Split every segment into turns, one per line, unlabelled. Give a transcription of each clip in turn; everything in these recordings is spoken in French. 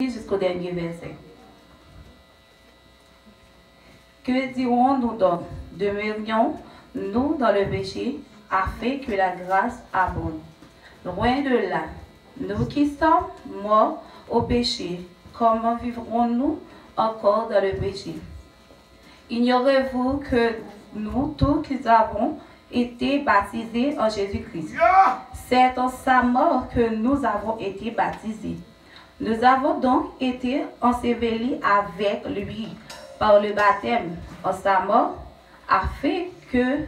Jusqu'au dernier verset. Que dirons-nous donc? Demeurions-nous dans le péché afin que la grâce abonde? Loin de là, nous qui sommes morts au péché, comment vivrons-nous encore dans le péché? Ignorez-vous que nous tous qui avons été baptisés en Jésus-Christ, c'est en sa mort que nous avons été baptisés. Nous avons donc été ensevelis avec lui par le baptême en sa mort, afin que,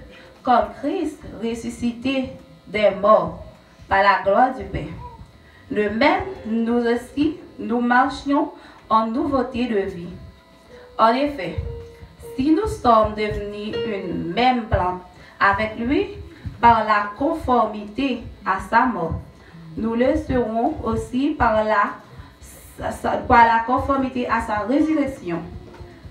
comme Christ ressuscité des morts par la gloire du Père, de même nous aussi, nous marchions en nouveauté de vie. En effet, si nous sommes devenus une même plante avec lui par la conformité à sa mort, nous le serons aussi par la conformité à sa résurrection.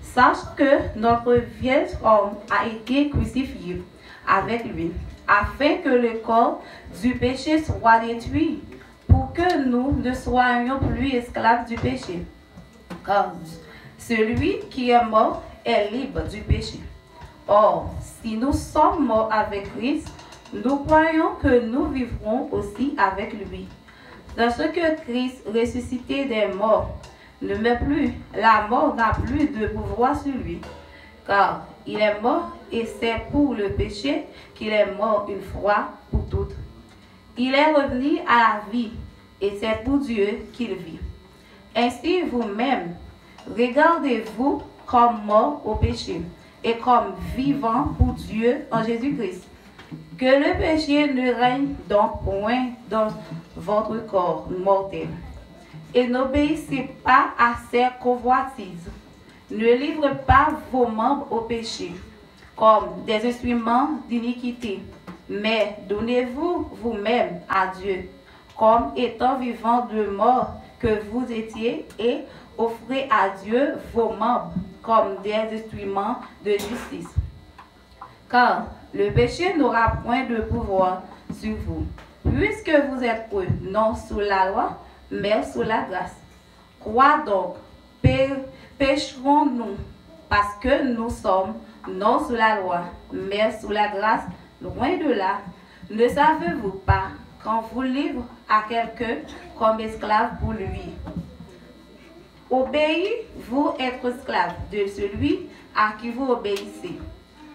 Sache que notre vieil homme a été crucifié avec lui, afin que le corps du péché soit détruit, pour que nous ne soyons plus esclaves du péché. Car celui qui est mort est libre du péché. Or, si nous sommes morts avec Christ, nous croyons que nous vivrons aussi avec lui. Dans ce que Christ, ressuscité des morts, ne meurt plus, la mort n'a plus de pouvoir sur lui. Car il est mort et c'est pour le péché qu'il est mort une fois pour toutes. Il est revenu à la vie et c'est pour Dieu qu'il vit. Ainsi vous-même, regardez-vous comme mort au péché et comme vivant pour Dieu en Jésus-Christ. Que le péché ne règne donc point dans votre corps mortel. Et n'obéissez pas à ses convoitises. Ne livrez pas vos membres au péché comme des instruments d'iniquité, mais donnez-vous vous-même à Dieu comme étant vivants de mort que vous étiez, et offrez à Dieu vos membres comme des instruments de justice. Car le péché n'aura point de pouvoir sur vous, puisque vous êtes non sous la loi, mais sous la grâce. Quoi donc? Pécherons-nous parce que nous sommes non sous la loi, mais sous la grâce? Loin de là. Ne savez-vous pas qu'on vous livre à quelqu'un comme esclave pour lui? Obéissez-vous être esclave de celui à qui vous obéissez,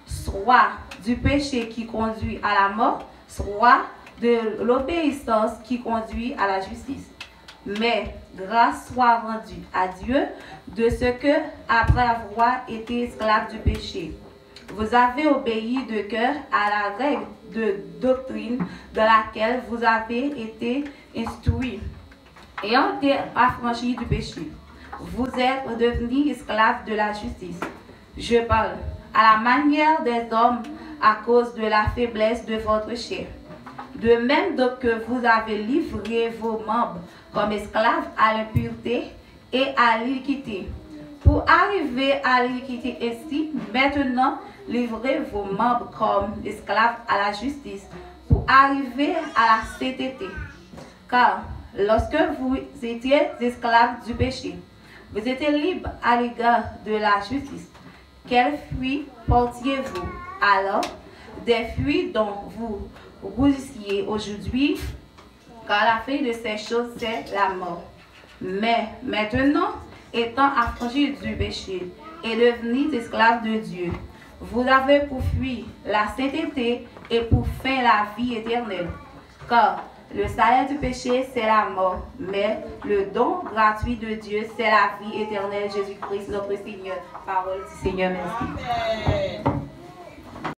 soit du péché qui conduit à la mort, soit de l'obéissance qui conduit à la justice. Mais grâce soit rendue à Dieu de ce que, après avoir été esclave du péché, vous avez obéi de cœur à la règle de doctrine dans laquelle vous avez été instruits. Ayant été affranchis du péché, vous êtes devenus esclaves de la justice. Je parle à la manière des hommes à cause de la faiblesse de votre chair. De même donc que vous avez livré vos membres comme esclaves à l'impureté et à l'iniquité, pour arriver à l'iniquité ainsi, maintenant livrez vos membres comme esclaves à la justice, pour arriver à la sainteté. Car lorsque vous étiez esclaves du péché, vous étiez libres à l'égard de la justice. Quels fruits portiez-vous alors? Des fruits dont vous rougissiez aujourd'hui, car la fin de ces choses, c'est la mort. Mais maintenant, étant affranchis du péché et devenus esclaves de Dieu, vous avez pour fuir la sainteté et pour fin la vie éternelle. Car le salaire du péché, c'est la mort, mais le don gratuit de Dieu, c'est la vie éternelle, Jésus-Christ, notre Seigneur. Parole du Seigneur, merci. Amen.